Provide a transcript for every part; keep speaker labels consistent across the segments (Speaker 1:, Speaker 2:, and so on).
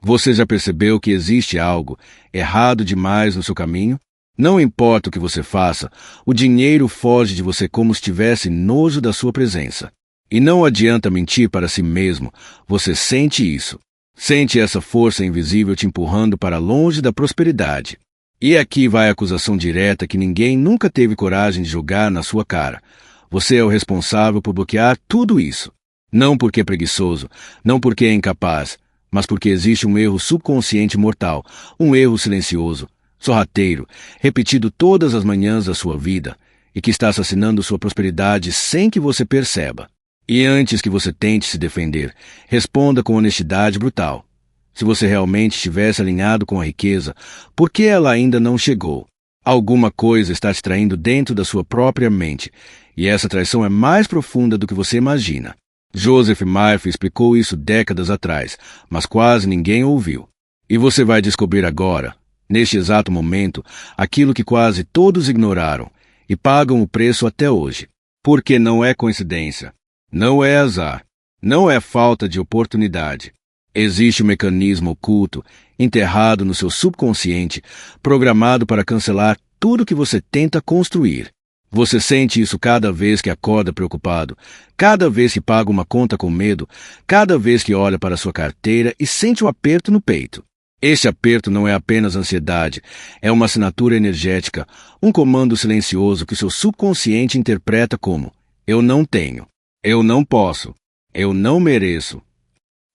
Speaker 1: Você já percebeu que existe algo errado demais no seu caminho? Não importa o que você faça, o dinheiro foge de você como se tivesse nojo da sua presença. E não adianta mentir para si mesmo, você sente isso. Sente essa força invisível te empurrando para longe da prosperidade. E aqui vai a acusação direta que ninguém nunca teve coragem de jogar na sua cara. Você é o responsável por bloquear tudo isso. Não porque é preguiçoso, não porque é incapaz, mas porque existe um erro subconsciente mortal, um erro silencioso, sorrateiro, repetido todas as manhãs da sua vida, e que está assassinando sua prosperidade sem que você perceba. E antes que você tente se defender, responda com honestidade brutal. Se você realmente estivesse alinhado com a riqueza, por que ela ainda não chegou? Alguma coisa está te traindo dentro da sua própria mente, e essa traição é mais profunda do que você imagina. Joseph Murphy explicou isso décadas atrás, mas quase ninguém ouviu. E você vai descobrir agora, neste exato momento, aquilo que quase todos ignoraram e pagam o preço até hoje. Porque não é coincidência, não é azar, não é falta de oportunidade. Existe um mecanismo oculto, enterrado no seu subconsciente, programado para cancelar tudo que você tenta construir. Você sente isso cada vez que acorda preocupado, cada vez que paga uma conta com medo, cada vez que olha para sua carteira e sente um aperto no peito. Este aperto não é apenas ansiedade, é uma assinatura energética, um comando silencioso que seu subconsciente interpreta como: eu não tenho, eu não posso, eu não mereço.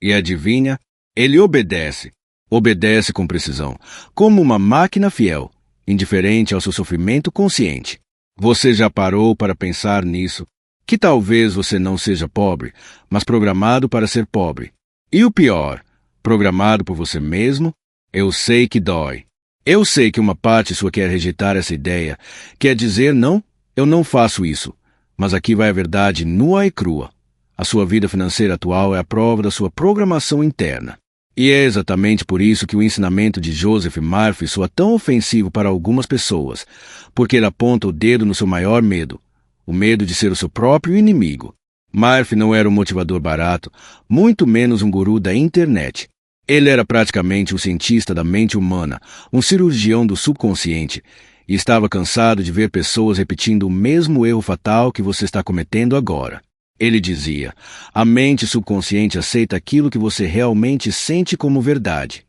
Speaker 1: E adivinha? Ele obedece. Obedece com precisão, como uma máquina fiel, indiferente ao seu sofrimento consciente. Você já parou para pensar nisso? Que talvez você não seja pobre, mas programado para ser pobre. E o pior, programado por você mesmo? Eu sei que dói. Eu sei que uma parte sua quer rejeitar essa ideia, quer dizer não, eu não faço isso. Mas aqui vai a verdade nua e crua. A sua vida financeira atual é a prova da sua programação interna. E é exatamente por isso que o ensinamento de Joseph Murphy soa tão ofensivo para algumas pessoas, porque ele aponta o dedo no seu maior medo, o medo de ser o seu próprio inimigo. Murphy não era um motivador barato, muito menos um guru da internet. Ele era praticamente um cientista da mente humana, um cirurgião do subconsciente, e estava cansado de ver pessoas repetindo o mesmo erro fatal que você está cometendo agora. Ele dizia: a mente subconsciente aceita aquilo que você realmente sente como verdade.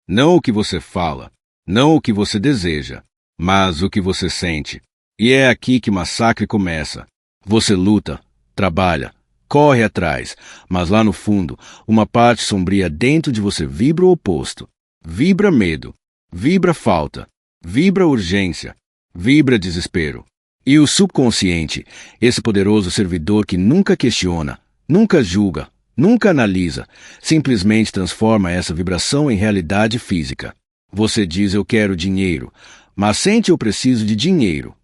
Speaker 1: Não o que você fala, não o que você deseja, mas o que você sente. E é aqui que o massacre começa. Você luta, trabalha, corre atrás, mas lá no fundo, uma parte sombria dentro de você vibra o oposto. Vibra medo, vibra falta, vibra urgência, vibra desespero. E o subconsciente, esse poderoso servidor que nunca questiona, nunca julga, nunca analisa, simplesmente transforma essa vibração em realidade física. Você diz: eu quero dinheiro, mas sente: eu preciso de dinheiro.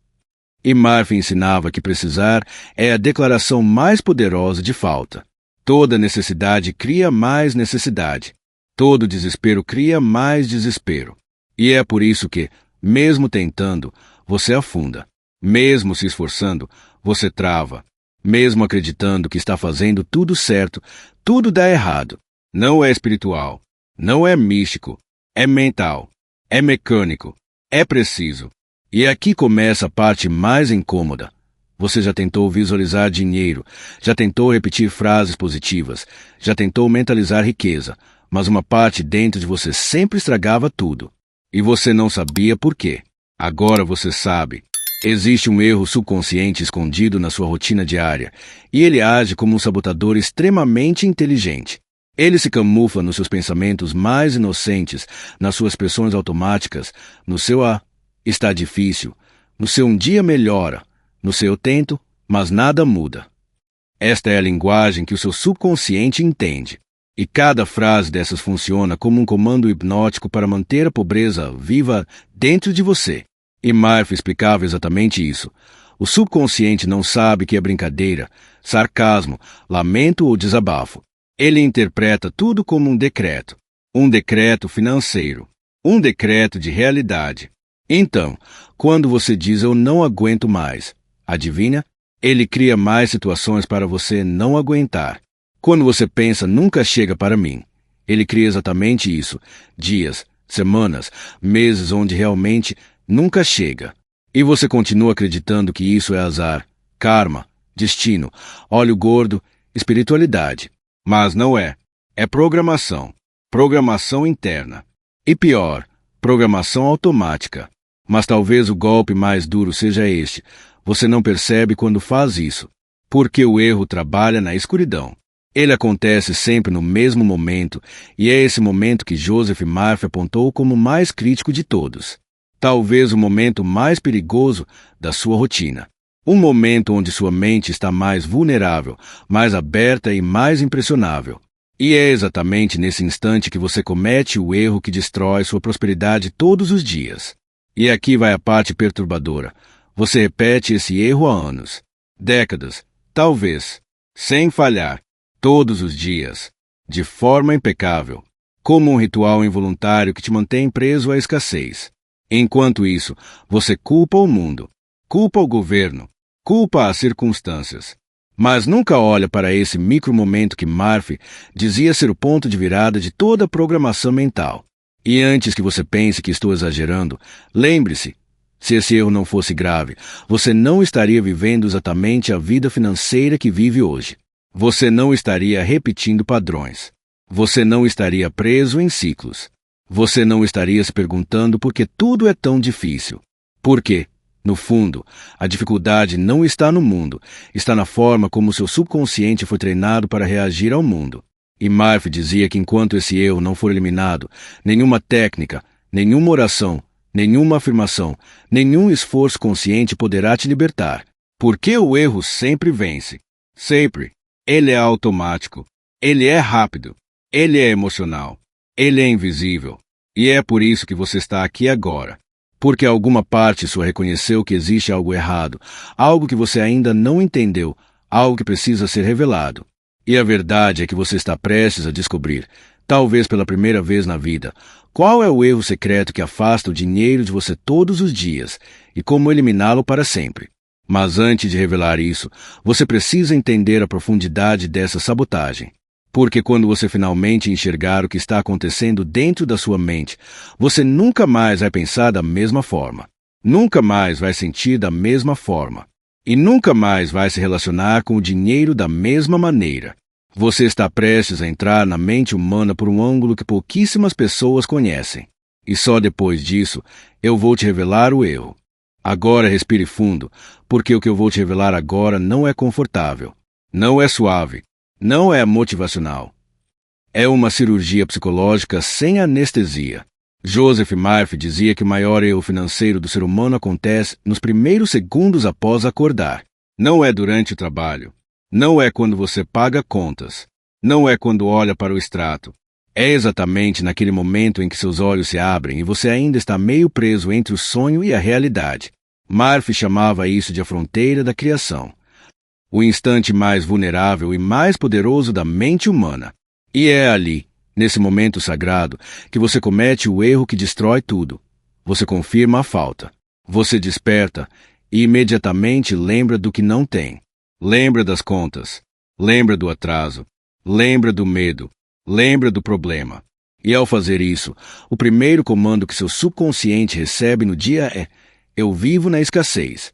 Speaker 1: E Murphy ensinava que precisar é a declaração mais poderosa de falta. Toda necessidade cria mais necessidade. Todo desespero cria mais desespero. E é por isso que, mesmo tentando, você afunda. Mesmo se esforçando, você trava. Mesmo acreditando que está fazendo tudo certo, tudo dá errado. Não é espiritual, não é místico, é mental, é mecânico, é preciso. E aqui começa a parte mais incômoda. Você já tentou visualizar dinheiro, já tentou repetir frases positivas, já tentou mentalizar riqueza, mas uma parte dentro de você sempre estragava tudo. E você não sabia por quê. Agora você sabe. Existe um erro subconsciente escondido na sua rotina diária, e ele age como um sabotador extremamente inteligente. Ele se camufla nos seus pensamentos mais inocentes, nas suas expressões automáticas, no seu está difícil, no seu um dia melhora, no seu tento, mas nada muda. Esta é a linguagem que o seu subconsciente entende. E cada frase dessas funciona como um comando hipnótico para manter a pobreza viva dentro de você. E Murphy explicava exatamente isso. O subconsciente não sabe que é brincadeira, sarcasmo, lamento ou desabafo. Ele interpreta tudo como um decreto financeiro, um decreto de realidade. Então, quando você diz: eu não aguento mais, adivinha? Ele cria mais situações para você não aguentar. Quando você pensa: nunca chega para mim, Ele cria exatamente isso, dias, semanas, meses onde realmente nunca chega. E você continua acreditando que isso é azar, karma, destino, óleo gordo, espiritualidade. Mas não é. É programação. Programação interna. E pior, programação automática. Mas talvez o golpe mais duro seja este. Você não percebe quando faz isso. Porque o erro trabalha na escuridão. Ele acontece sempre no mesmo momento, e é esse momento que Joseph Murphy apontou como o mais crítico de todos. Talvez o momento mais perigoso da sua rotina. Um momento onde sua mente está mais vulnerável, mais aberta e mais impressionável. E é exatamente nesse instante que você comete o erro que destrói sua prosperidade todos os dias. E aqui vai a parte perturbadora. Você repete esse erro há anos, décadas, talvez, sem falhar, todos os dias, de forma impecável, como um ritual involuntário que te mantém preso à escassez. Enquanto isso, você culpa o mundo, culpa o governo, culpa as circunstâncias. Mas nunca olha para esse micromomento que Murphy dizia ser o ponto de virada de toda a programação mental. E antes que você pense que estou exagerando, lembre-se, se esse erro não fosse grave, você não estaria vivendo exatamente a vida financeira que vive hoje. Você não estaria repetindo padrões. Você não estaria preso em ciclos. Você não estaria se perguntando por que tudo é tão difícil. Por quê? No fundo, a dificuldade não está no mundo, está na forma como seu subconsciente foi treinado para reagir ao mundo. E Murphy dizia que enquanto esse erro não for eliminado, nenhuma técnica, nenhuma oração, nenhuma afirmação, nenhum esforço consciente poderá te libertar. Porque o erro sempre vence. Sempre. Ele é automático. Ele é rápido. Ele é emocional. Ele é invisível. E é por isso que você está aqui agora. Porque alguma parte sua reconheceu que existe algo errado, algo que você ainda não entendeu, algo que precisa ser revelado. E a verdade é que você está prestes a descobrir, talvez pela primeira vez na vida, qual é o erro secreto que afasta o dinheiro de você todos os dias e como eliminá-lo para sempre. Mas antes de revelar isso, você precisa entender a profundidade dessa sabotagem. Porque quando você finalmente enxergar o que está acontecendo dentro da sua mente, você nunca mais vai pensar da mesma forma. Nunca mais vai sentir da mesma forma. E nunca mais vai se relacionar com o dinheiro da mesma maneira. Você está prestes a entrar na mente humana por um ângulo que pouquíssimas pessoas conhecem. E só depois disso, eu vou te revelar o erro. Agora respire fundo, porque o que eu vou te revelar agora não é confortável. Não é suave. Não é motivacional. É uma cirurgia psicológica sem anestesia. Joseph Murphy dizia que o maior erro financeiro do ser humano acontece nos primeiros segundos após acordar. Não é durante o trabalho. Não é quando você paga contas. Não é quando olha para o extrato. É exatamente naquele momento em que seus olhos se abrem e você ainda está meio preso entre o sonho e a realidade. Murphy chamava isso de a fronteira da criação. O instante mais vulnerável e mais poderoso da mente humana. E é ali, nesse momento sagrado, que você comete o erro que destrói tudo. Você confirma a falta. Você desperta e imediatamente lembra do que não tem. Lembra das contas. Lembra do atraso. Lembra do medo. Lembra do problema. E ao fazer isso, o primeiro comando que seu subconsciente recebe no dia é: eu vivo na escassez.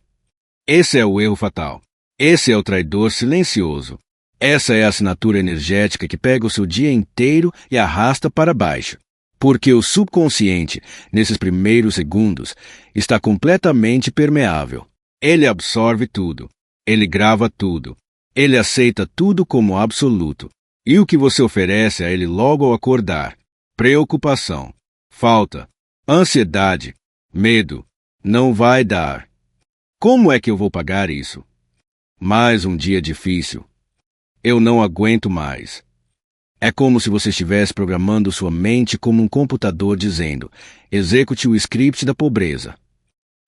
Speaker 1: Esse é o erro fatal. Esse é o traidor silencioso. Essa é a assinatura energética que pega o seu dia inteiro e arrasta para baixo. Porque o subconsciente, nesses primeiros segundos, está completamente permeável. Ele absorve tudo. Ele grava tudo. Ele aceita tudo como absoluto. E o que você oferece a ele logo ao acordar? Preocupação, falta, ansiedade, medo. Não vai dar. Como é que eu vou pagar isso? Mais um dia difícil. Eu não aguento mais. É como se você estivesse programando sua mente como um computador dizendo: execute o script da pobreza.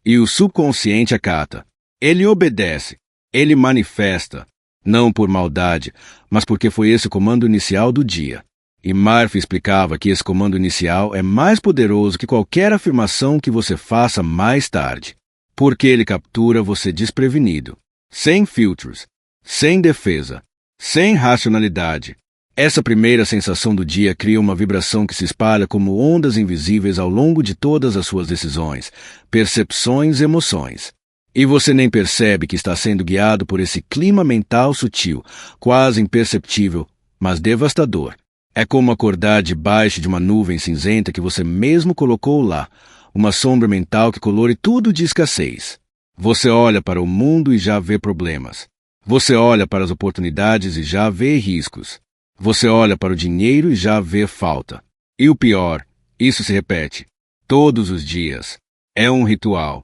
Speaker 1: E o subconsciente acata. Ele obedece. Ele manifesta. Não por maldade, mas porque foi esse o comando inicial do dia. E Murphy explicava que esse comando inicial é mais poderoso que qualquer afirmação que você faça mais tarde. Porque ele captura você desprevenido. Sem filtros, sem defesa, sem racionalidade. Essa primeira sensação do dia cria uma vibração que se espalha como ondas invisíveis ao longo de todas as suas decisões, percepções e emoções. E você nem percebe que está sendo guiado por esse clima mental sutil, quase imperceptível, mas devastador. É como acordar debaixo de uma nuvem cinzenta que você mesmo colocou lá, uma sombra mental que colore tudo de escassez. Você olha para o mundo e já vê problemas. Você olha para as oportunidades e já vê riscos. Você olha para o dinheiro e já vê falta. E o pior, isso se repete todos os dias. É um ritual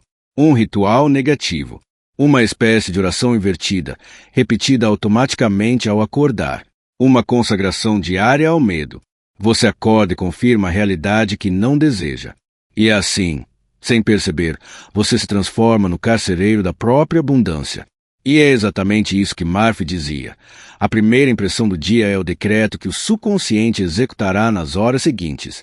Speaker 1: negativo, uma espécie de oração invertida, repetida automaticamente ao acordar, uma consagração diária ao medo. Você acorda e confirma a realidade que não deseja. E assim, sem perceber, você se transforma no carcereiro da própria abundância. E é exatamente isso que Murphy dizia. A primeira impressão do dia é o decreto que o subconsciente executará nas horas seguintes.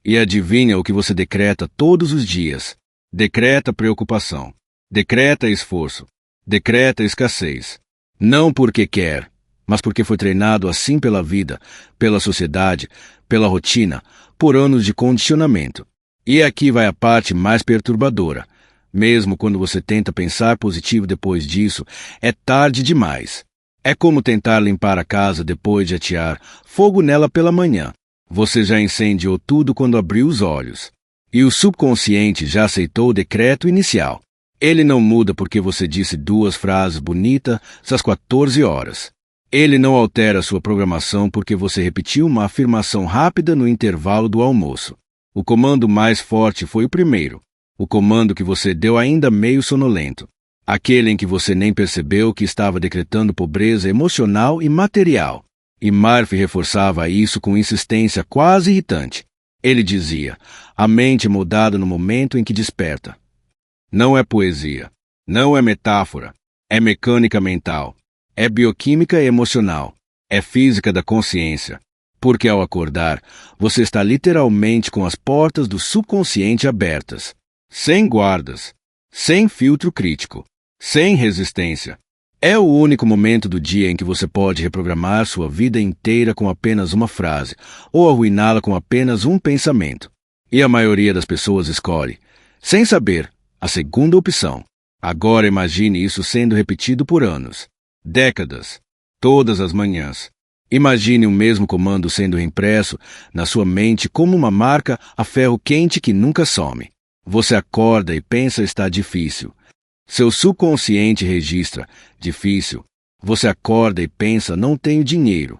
Speaker 1: E adivinha o que você decreta todos os dias? Decreta preocupação. Decreta esforço. Decreta escassez. Não porque quer, mas porque foi treinado assim pela vida, pela sociedade, pela rotina, por anos de condicionamento. E aqui vai a parte mais perturbadora. Mesmo quando você tenta pensar positivo depois disso, é tarde demais. É como tentar limpar a casa depois de atear fogo nela pela manhã. Você já incendiou tudo quando abriu os olhos. E o subconsciente já aceitou o decreto inicial. Ele não muda porque você disse 2 frases bonitas às 14 horas. Ele não altera sua programação porque você repetiu uma afirmação rápida no intervalo do almoço. O comando mais forte foi o primeiro. O comando que você deu ainda meio sonolento. Aquele em que você nem percebeu que estava decretando pobreza emocional e material. E Murphy reforçava isso com insistência quase irritante. Ele dizia, a mente é moldada no momento em que desperta. Não é poesia. Não é metáfora. É mecânica mental. É bioquímica emocional. É física da consciência. Porque ao acordar, você está literalmente com as portas do subconsciente abertas. Sem guardas, sem filtro crítico, sem resistência. É o único momento do dia em que você pode reprogramar sua vida inteira com apenas uma frase, ou arruiná-la com apenas um pensamento. E a maioria das pessoas escolhe, sem saber, a segunda opção. Agora imagine isso sendo repetido por anos, décadas, todas as manhãs. Imagine o mesmo comando sendo reimpresso na sua mente como uma marca a ferro quente que nunca some. Você acorda e pensa está difícil. Seu subconsciente registra difícil. Você acorda e pensa não tenho dinheiro.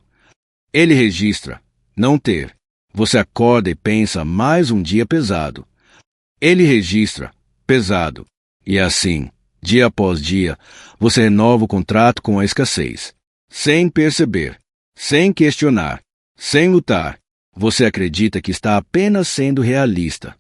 Speaker 1: Ele registra não ter. Você acorda e pensa mais um dia pesado. Ele registra pesado. E assim, dia após dia, você renova o contrato com a escassez. Sem perceber, sem questionar, sem lutar. Você acredita que está apenas sendo realista.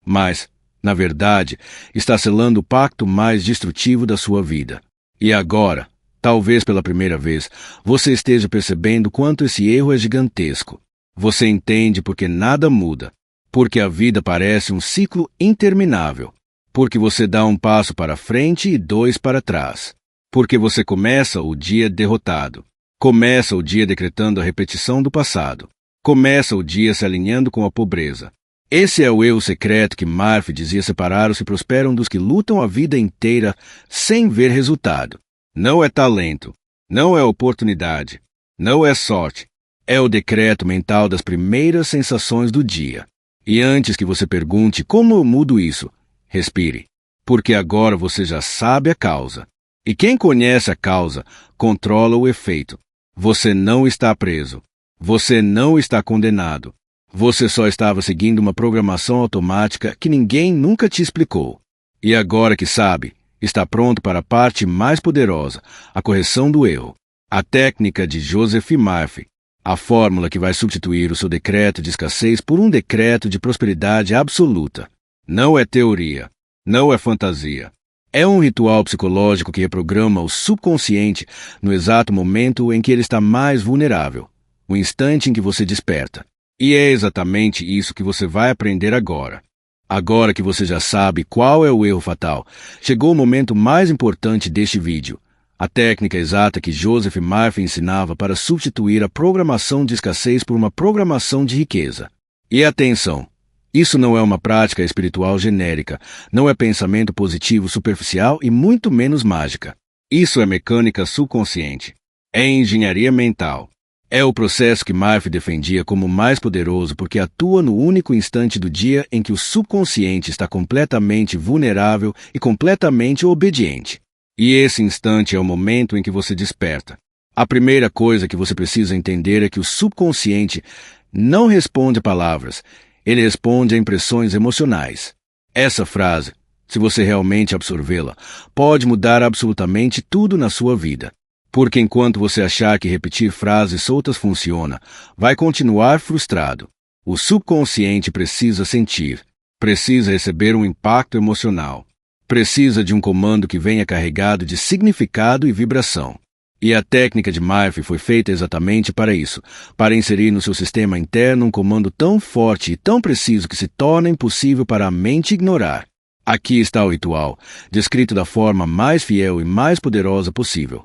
Speaker 1: Mas, na verdade, está selando o pacto mais destrutivo da sua vida. E agora, talvez pela primeira vez, você esteja percebendo quanto esse erro é gigantesco. Você entende porque nada muda, porque a vida parece um ciclo interminável, porque você dá um passo para frente e 2 para trás, porque você começa o dia derrotado, começa o dia decretando a repetição do passado, começa o dia se alinhando com a pobreza. Esse é o erro secreto que Murphy dizia separar os que prosperam dos que lutam a vida inteira sem ver resultado. Não é talento, não é oportunidade, não é sorte. É o decreto mental das primeiras sensações do dia. E antes que você pergunte como eu mudo isso, respire, porque agora você já sabe a causa. E quem conhece a causa, controla o efeito. Você não está preso. Você não está condenado. Você só estava seguindo uma programação automática que ninguém nunca te explicou. E agora que sabe, está pronto para a parte mais poderosa, a correção do erro. A técnica de Joseph Murphy. A fórmula que vai substituir o seu decreto de escassez por um decreto de prosperidade absoluta. Não é teoria. Não é fantasia. É um ritual psicológico que reprograma o subconsciente no exato momento em que ele está mais vulnerável. O instante em que você desperta. E é exatamente isso que você vai aprender agora. Agora que você já sabe qual é o erro fatal, chegou o momento mais importante deste vídeo, A técnica exata que Joseph Murphy ensinava para substituir a programação de escassez por uma programação de riqueza. E atenção! Isso não é uma prática espiritual genérica, não é pensamento positivo superficial e muito menos mágica. Isso é mecânica subconsciente. É engenharia mental. É o processo que Murphy defendia como mais poderoso porque atua no único instante do dia em que o subconsciente está completamente vulnerável e completamente obediente. E esse instante é o momento em que você desperta. A primeira coisa que você precisa entender é que o subconsciente não responde a palavras, ele responde a impressões emocionais. Essa frase, se você realmente absorvê-la, pode mudar absolutamente tudo na sua vida. Porque enquanto você achar que repetir frases soltas funciona, vai continuar frustrado. O subconsciente precisa sentir, precisa receber um impacto emocional, precisa de um comando que venha carregado de significado e vibração. E a técnica de Murphy foi feita exatamente para isso, para inserir no seu sistema interno um comando tão forte e tão preciso que se torna impossível para a mente ignorar. Aqui está o ritual, descrito da forma mais fiel e mais poderosa possível.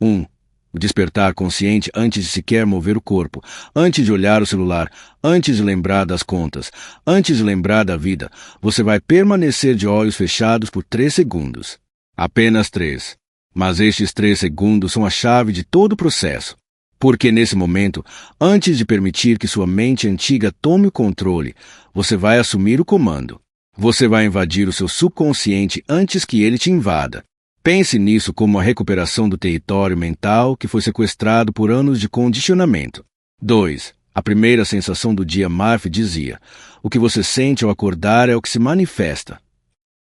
Speaker 1: 1. O despertar consciente antes de sequer mover o corpo, antes de olhar o celular, antes de lembrar das contas, antes de lembrar da vida, você vai permanecer de olhos fechados por 3 segundos. Apenas 3. Mas estes 3 segundos são a chave de todo o processo. Porque nesse momento, antes de permitir que sua mente antiga tome o controle, você vai assumir o comando. Você vai invadir o seu subconsciente antes que ele te invada. Pense nisso como a recuperação do território mental que foi sequestrado por anos de condicionamento. 2. A primeira sensação do dia. Murphy dizia: o que você sente ao acordar é o que se manifesta.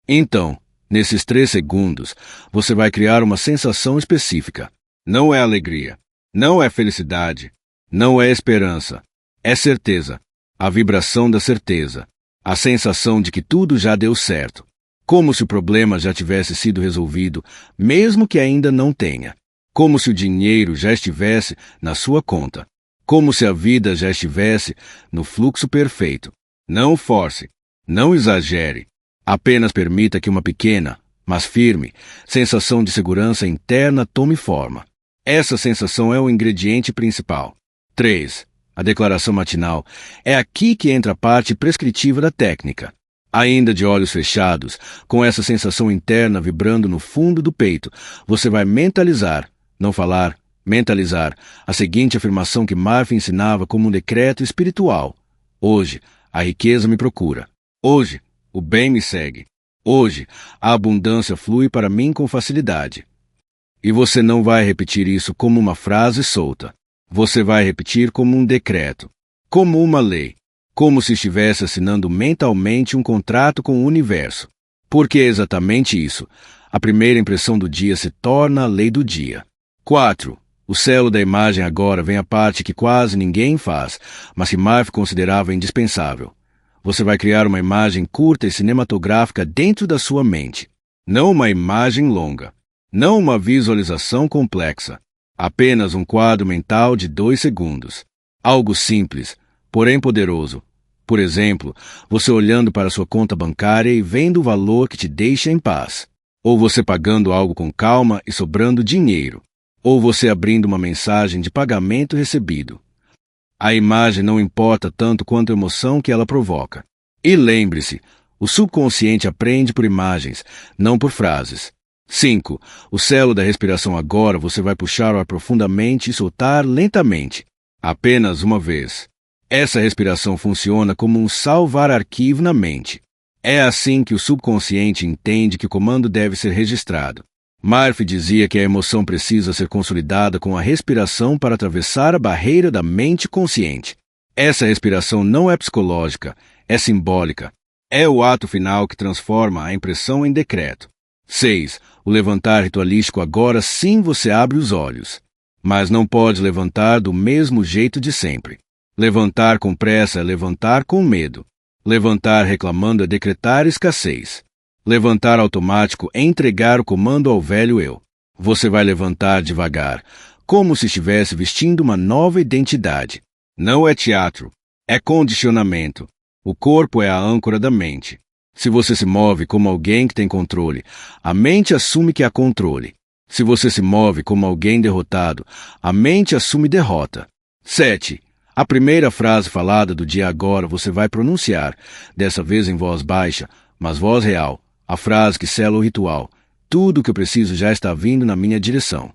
Speaker 1: Então, nesses 3 segundos, você vai criar uma sensação específica. Não é alegria, não é felicidade, não é esperança, é certeza, a vibração da certeza, a sensação de que tudo já deu certo, como se o problema já tivesse sido resolvido, mesmo que ainda não tenha, como se o dinheiro já estivesse na sua conta, como se a vida já estivesse no fluxo perfeito. Não force, não exagere. Apenas permita que uma pequena, mas firme, sensação de segurança interna tome forma. Essa sensação é o ingrediente principal. 3. A declaração matinal. É aqui que entra a parte prescritiva da técnica. Ainda de olhos fechados, com essa sensação interna vibrando no fundo do peito, você vai mentalizar, não falar, mentalizar, a seguinte afirmação que Murphy ensinava como um decreto espiritual. Hoje, a riqueza me procura. Hoje, o bem me segue. Hoje, a abundância flui para mim com facilidade. E você não vai repetir isso como uma frase solta. Você vai repetir como um decreto, como uma lei, como se estivesse assinando mentalmente um contrato com o universo. Porque é exatamente isso. A primeira impressão do dia se torna a lei do dia. 4. O selo da imagem. Agora vem a parte que quase ninguém faz, mas que Murphy considerava indispensável. Você vai criar uma imagem curta e cinematográfica dentro da sua mente. Não uma imagem longa. Não uma visualização complexa. Apenas um quadro mental de 2 segundos. Algo simples, porém poderoso. Por exemplo, você olhando para sua conta bancária e vendo o valor que te deixa em paz. Ou você pagando algo com calma e sobrando dinheiro. Ou você abrindo uma mensagem de pagamento recebido. A imagem não importa tanto quanto a emoção que ela provoca. E lembre-se, o subconsciente aprende por imagens, não por frases. 5. O selo da respiração. Agora você vai puxar o ar profundamente e soltar lentamente. Apenas uma vez. Essa respiração funciona como um salvar arquivo na mente. É assim que o subconsciente entende que o comando deve ser registrado. Murphy dizia que a emoção precisa ser consolidada com a respiração para atravessar a barreira da mente consciente. Essa respiração não é psicológica, é simbólica. É o ato final que transforma a impressão em decreto. 6. O levantar ritualístico. Agora sim você abre os olhos. Mas não pode levantar do mesmo jeito de sempre. Levantar com pressa é levantar com medo. Levantar reclamando é decretar escassez. Levantar automático é entregar o comando ao velho eu. Você vai levantar devagar, como se estivesse vestindo uma nova identidade. Não é teatro, é condicionamento. O corpo é a âncora da mente. Se você se move como alguém que tem controle, a mente assume que há controle. Se você se move como alguém derrotado, a mente assume derrota. 7. A primeira frase falada do dia agora você vai pronunciar, dessa vez em voz baixa, mas voz real, a frase que sela o ritual. Tudo o que eu preciso já está vindo na minha direção.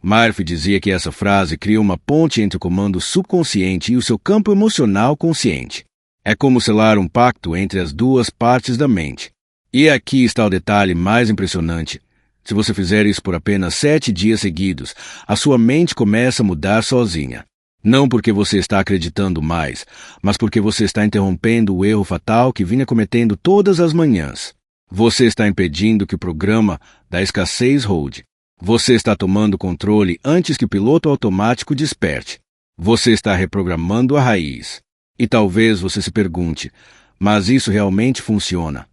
Speaker 1: Murphy dizia que essa frase cria uma ponte entre o comando subconsciente e o seu campo emocional consciente. É como selar um pacto entre as duas partes da mente. E aqui está o detalhe mais impressionante. Se você fizer isso por apenas 7 dias seguidos, a sua mente começa a mudar sozinha. Não porque você está acreditando mais, mas porque você está interrompendo o erro fatal que vinha cometendo todas as manhãs. Você está impedindo que o programa da escassez rode. Você está tomando controle antes que o piloto automático desperte. Você está reprogramando a raiz. E talvez você se pergunte, mas isso realmente funciona?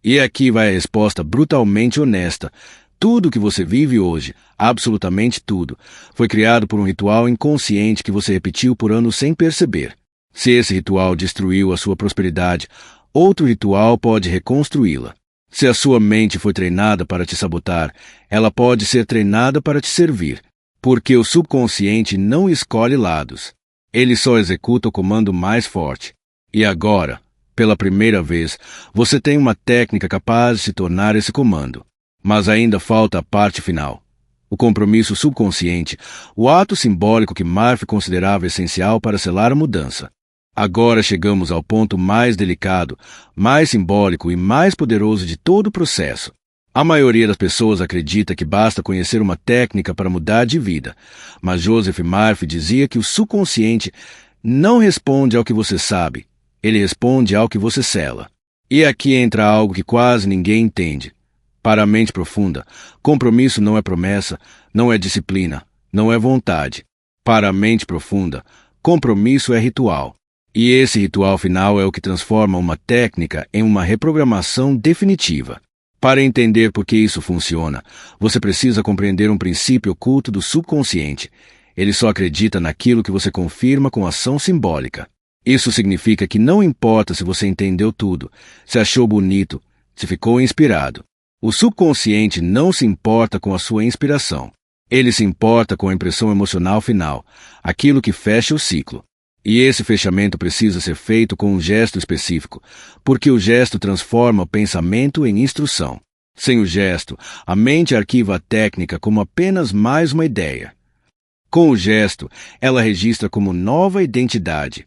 Speaker 1: E aqui vai a resposta brutalmente honesta. Tudo o que você vive hoje, absolutamente tudo, foi criado por um ritual inconsciente que você repetiu por anos sem perceber. Se esse ritual destruiu a sua prosperidade, outro ritual pode reconstruí-la. Se a sua mente foi treinada para te sabotar, ela pode ser treinada para te servir, porque o subconsciente não escolhe lados. Ele só executa o comando mais forte. E agora, pela primeira vez, você tem uma técnica capaz de se tornar esse comando. Mas ainda falta a parte final. O compromisso subconsciente, o ato simbólico que Murphy considerava essencial para selar a mudança. Agora chegamos ao ponto mais delicado, mais simbólico e mais poderoso de todo o processo. A maioria das pessoas acredita que basta conhecer uma técnica para mudar de vida, mas Joseph Murphy dizia que o subconsciente não responde ao que você sabe, ele responde ao que você sela. E aqui entra algo que quase ninguém entende. Para a mente profunda, compromisso não é promessa, não é disciplina, não é vontade. Para a mente profunda, compromisso é ritual. E esse ritual final é o que transforma uma técnica em uma reprogramação definitiva. Para entender por que isso funciona, você precisa compreender um princípio oculto do subconsciente. Ele só acredita naquilo que você confirma com ação simbólica. Isso significa que não importa se você entendeu tudo, se achou bonito, se ficou inspirado. O subconsciente não se importa com a sua inspiração. Ele se importa com a impressão emocional final, aquilo que fecha o ciclo. E esse fechamento precisa ser feito com um gesto específico, porque o gesto transforma o pensamento em instrução. Sem o gesto, a mente arquiva a técnica como apenas mais uma ideia. Com o gesto, ela registra como nova identidade.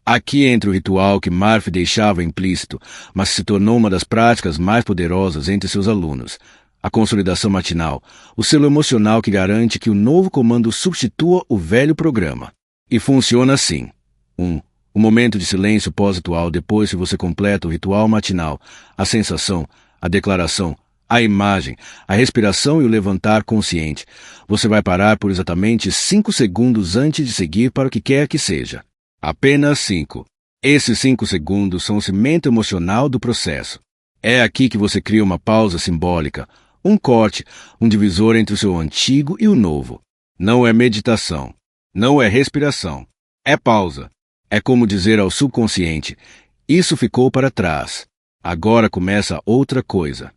Speaker 1: Aqui entra o ritual que Murphy deixava implícito, mas se tornou uma das práticas mais poderosas entre seus alunos. A consolidação matinal, o selo emocional que garante que o novo comando substitua o velho programa. E funciona assim. 1. O momento de silêncio pós-ritual depois que você completa o ritual matinal, a sensação, a declaração, a imagem, a respiração e o levantar consciente. Você vai parar por exatamente 5 segundos antes de seguir para o que quer que seja. Apenas 5. Esses 5 segundos são o cimento emocional do processo. É aqui que você cria uma pausa simbólica, um corte, um divisor entre o seu antigo e o novo. Não é meditação. Não é respiração. É pausa. É como dizer ao subconsciente, isso ficou para trás. Agora começa outra coisa.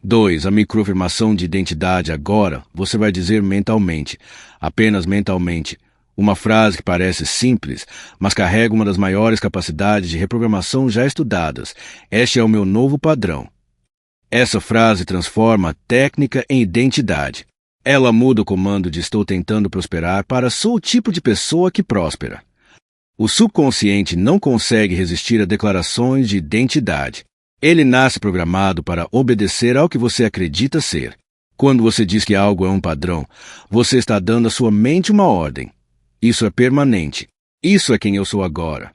Speaker 1: 2. A microafirmação de identidade agora você vai dizer mentalmente, apenas mentalmente, uma frase que parece simples, mas carrega uma das maiores capacidades de reprogramação já estudadas. Este é o meu novo padrão. Essa frase transforma a técnica em identidade. Ela muda o comando de estou tentando prosperar para sou o tipo de pessoa que próspera. O subconsciente não consegue resistir a declarações de identidade. Ele nasce programado para obedecer ao que você acredita ser. Quando você diz que algo é um padrão, você está dando à sua mente uma ordem. Isso é permanente. Isso é quem eu sou agora.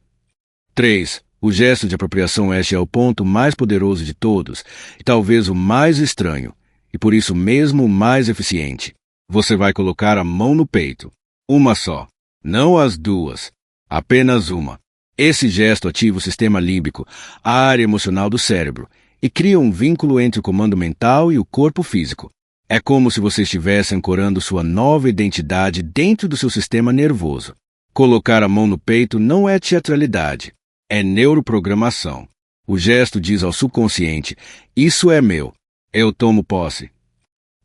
Speaker 1: 3. O gesto de apropriação este é o ponto mais poderoso de todos e talvez o mais estranho. E por isso mesmo o mais eficiente. Você vai colocar a mão no peito. Uma só. Não as duas. Apenas uma. Esse gesto ativa o sistema límbico, a área emocional do cérebro, e cria um vínculo entre o comando mental e o corpo físico. É como se você estivesse ancorando sua nova identidade dentro do seu sistema nervoso. Colocar a mão no peito não é teatralidade. É neuroprogramação. O gesto diz ao subconsciente, isso é meu. Eu tomo posse.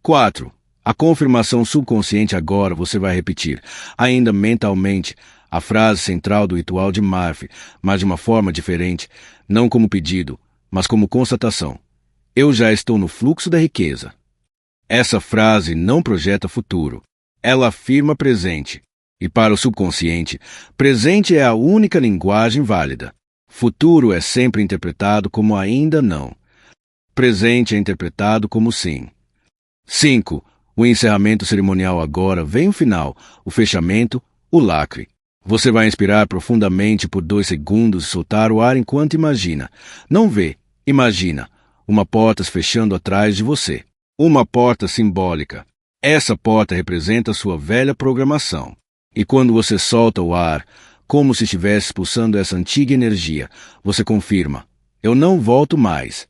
Speaker 1: 4. A confirmação subconsciente. Agora você vai repetir, ainda mentalmente, a frase central do ritual de Murphy, mas de uma forma diferente, não como pedido, mas como constatação. Eu já estou no fluxo da riqueza. Essa frase não projeta futuro. Ela afirma presente. E para o subconsciente, presente é a única linguagem válida. Futuro é sempre interpretado como ainda não. Presente é interpretado como sim. 5. O encerramento cerimonial. Agora vem o final, o fechamento, o lacre. Você vai inspirar profundamente por 2 segundos e soltar o ar enquanto imagina. Não vê, imagina. Uma porta se fechando atrás de você. Uma porta simbólica. Essa porta representa sua velha programação. E quando você solta o ar, como se estivesse expulsando essa antiga energia, você confirma: eu não volto mais.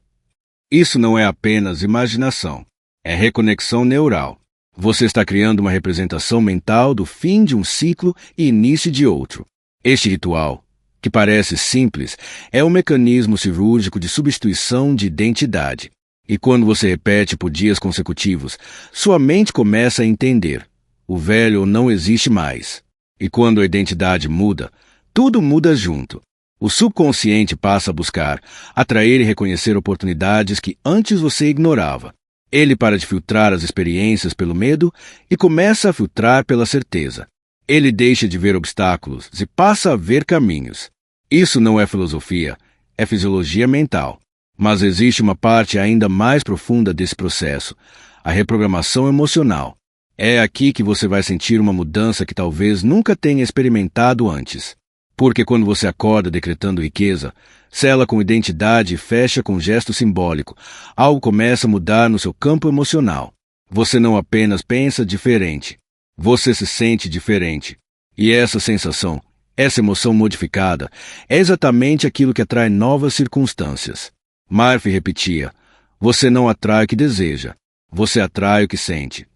Speaker 1: Isso não é apenas imaginação. É reconexão neural. Você está criando uma representação mental do fim de um ciclo e início de outro. Este ritual, que parece simples, é um mecanismo cirúrgico de substituição de identidade. E quando você repete por dias consecutivos, sua mente começa a entender: o velho não existe mais. E quando a identidade muda, tudo muda junto. O subconsciente passa a buscar, atrair e reconhecer oportunidades que antes você ignorava. Ele para de filtrar as experiências pelo medo e começa a filtrar pela certeza. Ele deixa de ver obstáculos e passa a ver caminhos. Isso não é filosofia, é fisiologia mental. Mas existe uma parte ainda mais profunda desse processo, a reprogramação emocional. É aqui que você vai sentir uma mudança que talvez nunca tenha experimentado antes. Porque quando você acorda decretando riqueza, sela com identidade e fecha com gesto simbólico, algo começa a mudar no seu campo emocional. Você não apenas pensa diferente, você se sente diferente. E essa sensação, essa emoção modificada, é exatamente aquilo que atrai novas circunstâncias. Murphy repetia: você não atrai o que deseja, você atrai o que sente.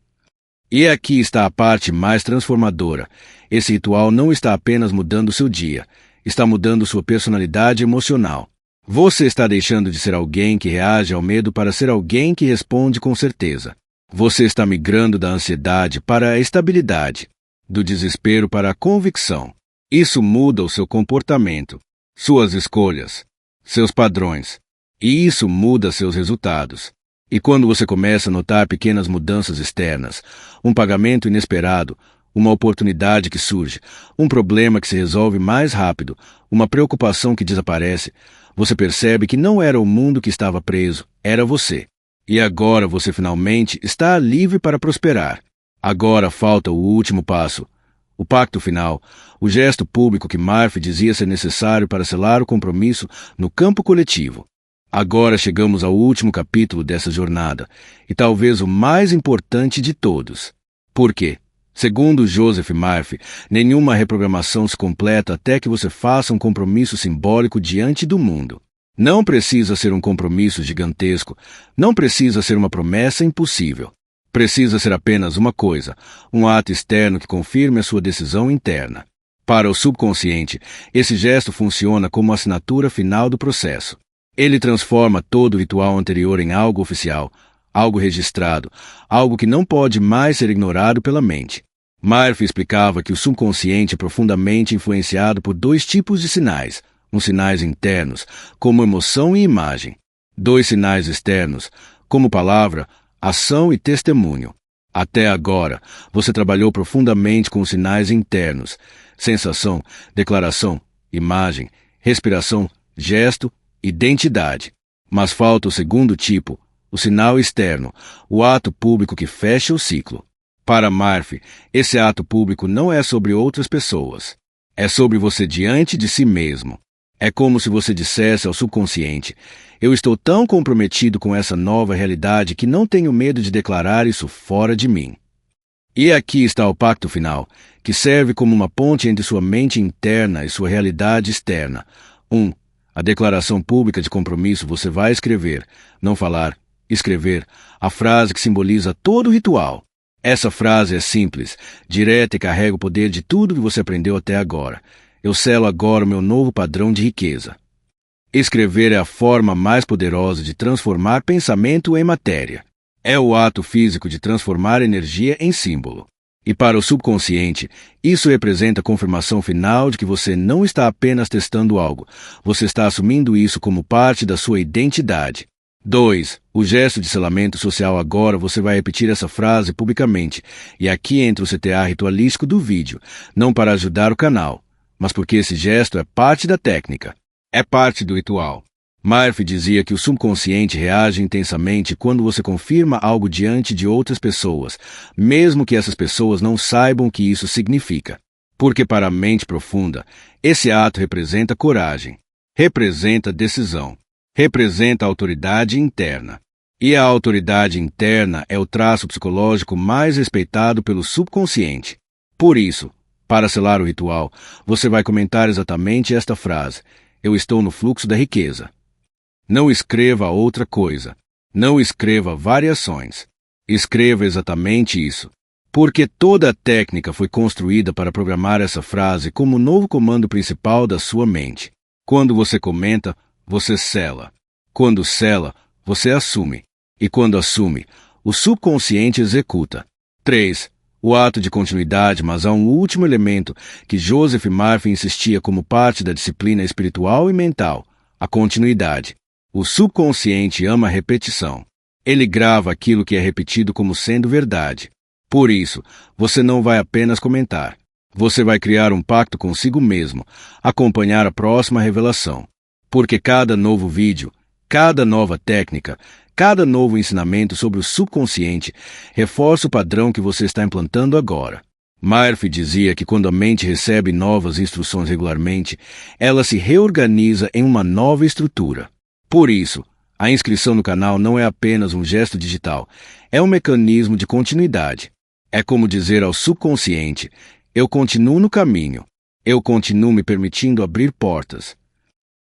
Speaker 1: E aqui está a parte mais transformadora. Esse ritual não está apenas mudando seu dia, está mudando sua personalidade emocional. Você está deixando de ser alguém que reage ao medo para ser alguém que responde com certeza. Você está migrando da ansiedade para a estabilidade, do desespero para a convicção. Isso muda o seu comportamento, suas escolhas, seus padrões. E isso muda seus resultados. E quando você começa a notar pequenas mudanças externas, um pagamento inesperado, uma oportunidade que surge, um problema que se resolve mais rápido, uma preocupação que desaparece, você percebe que não era o mundo que estava preso, era você. E agora você finalmente está livre para prosperar. Agora falta o último passo, o pacto final, o gesto público que Murphy dizia ser necessário para selar o compromisso no campo coletivo. Agora chegamos ao último capítulo dessa jornada, e talvez o mais importante de todos. Por quê? Segundo Joseph Murphy, nenhuma reprogramação se completa até que você faça um compromisso simbólico diante do mundo. Não precisa ser um compromisso gigantesco, não precisa ser uma promessa impossível. Precisa ser apenas uma coisa, um ato externo que confirme a sua decisão interna. Para o subconsciente, esse gesto funciona como a assinatura final do processo. Ele transforma todo o ritual anterior em algo oficial, algo registrado, algo que não pode mais ser ignorado pela mente. Murphy explicava que o subconsciente é profundamente influenciado por 2 tipos de sinais, uns sinais internos, como emoção e imagem. 2 sinais externos, como palavra, ação e testemunho. Até agora, você trabalhou profundamente com os sinais internos, sensação, declaração, imagem, respiração, gesto, identidade. Mas falta o segundo tipo, o sinal externo, o ato público que fecha o ciclo. Para Murphy, esse ato público não é sobre outras pessoas. É sobre você diante de si mesmo. É como se você dissesse ao subconsciente: eu estou tão comprometido com essa nova realidade que não tenho medo de declarar isso fora de mim. E aqui está o pacto final, que serve como uma ponte entre sua mente interna e sua realidade externa. 1. A declaração pública de compromisso. Você vai escrever, não falar, escrever, a frase que simboliza todo o ritual. Essa frase é simples, direta e carrega o poder de tudo que você aprendeu até agora. Eu selo agora o meu novo padrão de riqueza. Escrever é a forma mais poderosa de transformar pensamento em matéria. É o ato físico de transformar energia em símbolo. E para o subconsciente, isso representa a confirmação final de que você não está apenas testando algo, você está assumindo isso como parte da sua identidade. 2. O gesto de selamento social. Agora você vai repetir essa frase publicamente, e aqui entra o CTA ritualístico do vídeo, não para ajudar o canal, mas porque esse gesto é parte da técnica, é parte do ritual. Murphy dizia que o subconsciente reage intensamente quando você confirma algo diante de outras pessoas, mesmo que essas pessoas não saibam o que isso significa. Porque para a mente profunda, esse ato representa coragem, representa decisão, representa autoridade interna. E a autoridade interna é o traço psicológico mais respeitado pelo subconsciente. Por isso, para selar o ritual, você vai comentar exatamente esta frase: eu estou no fluxo da riqueza. Não escreva outra coisa. Não escreva variações. Escreva exatamente isso. Porque toda a técnica foi construída para programar essa frase como o novo comando principal da sua mente. Quando você comenta, você sela. Quando sela, você assume. E quando assume, o subconsciente executa. 3. O ato de continuidade. Mas há um último elemento que Joseph Murphy insistia como parte da disciplina espiritual e mental: a continuidade. O subconsciente ama a repetição. Ele grava aquilo que é repetido como sendo verdade. Por isso, você não vai apenas comentar. Você vai criar um pacto consigo mesmo, acompanhar a próxima revelação. Porque cada novo vídeo, cada nova técnica, cada novo ensinamento sobre o subconsciente reforça o padrão que você está implantando agora. Murphy dizia que quando a mente recebe novas instruções regularmente, ela se reorganiza em uma nova estrutura. Por isso, a inscrição no canal não é apenas um gesto digital, é um mecanismo de continuidade. É como dizer ao subconsciente: eu continuo no caminho, eu continuo me permitindo abrir portas.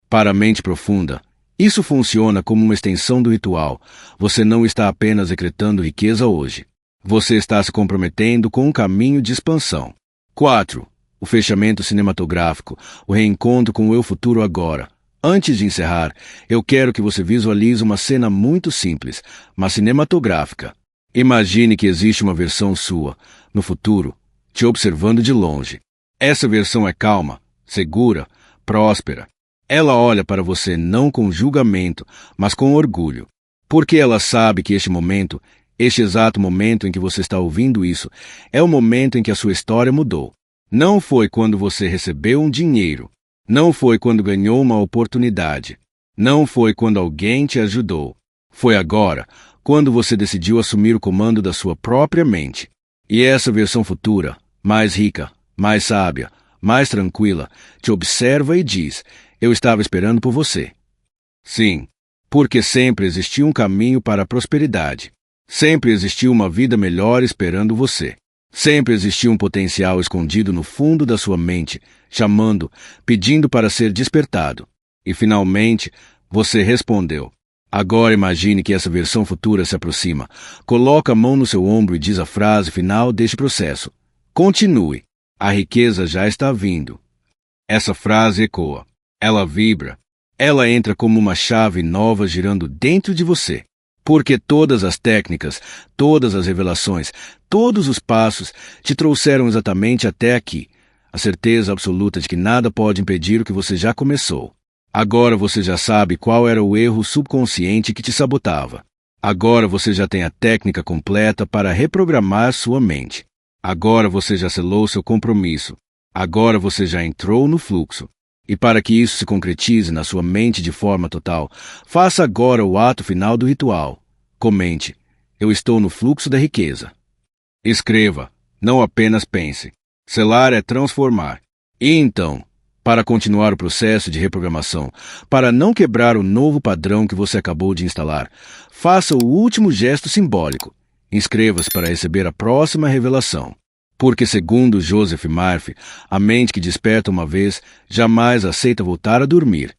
Speaker 1: Para a mente profunda, isso funciona como uma extensão do ritual. Você não está apenas decretando riqueza hoje. Você está se comprometendo com um caminho de expansão. 4. O fechamento cinematográfico, o reencontro com o eu futuro agora. Antes de encerrar, eu quero que você visualize uma cena muito simples, mas cinematográfica. Imagine que existe uma versão sua, no futuro, te observando de longe. Essa versão é calma, segura, próspera. Ela olha para você não com julgamento, mas com orgulho. Porque ela sabe que este exato momento em que você está ouvindo isso, é o momento em que a sua história mudou. Não foi quando você recebeu um dinheiro. Não foi quando ganhou uma oportunidade. Não foi quando alguém te ajudou. Foi agora, quando você decidiu assumir o comando da sua própria mente. E essa versão futura, mais rica, mais sábia, mais tranquila, te observa e diz: eu estava esperando por você. Sim, porque sempre existiu um caminho para a prosperidade. Sempre existiu uma vida melhor esperando você. Sempre existiu um potencial escondido no fundo da sua mente, chamando, pedindo para ser despertado. E finalmente, você respondeu. Agora imagine que essa versão futura se aproxima. Coloca a mão no seu ombro e diz a frase final deste processo. Continue. A riqueza já está vindo. Essa frase ecoa. Ela vibra. Ela entra como uma chave nova girando dentro de você. Porque todas as técnicas, todas as revelações, todos os passos te trouxeram exatamente até aqui. A certeza absoluta de que nada pode impedir o que você já começou. Agora você já sabe qual era o erro subconsciente que te sabotava. Agora você já tem a técnica completa para reprogramar sua mente. Agora você já selou seu compromisso. Agora você já entrou no fluxo. E para que isso se concretize na sua mente de forma total, faça agora o ato final do ritual. Comente: eu estou no fluxo da riqueza. Escreva, não apenas pense. Selar é transformar. E então, para continuar o processo de reprogramação, para não quebrar o novo padrão que você acabou de instalar, faça o último gesto simbólico. Inscreva-se para receber a próxima revelação. Porque, segundo Joseph Murphy, a mente que desperta uma vez jamais aceita voltar a dormir.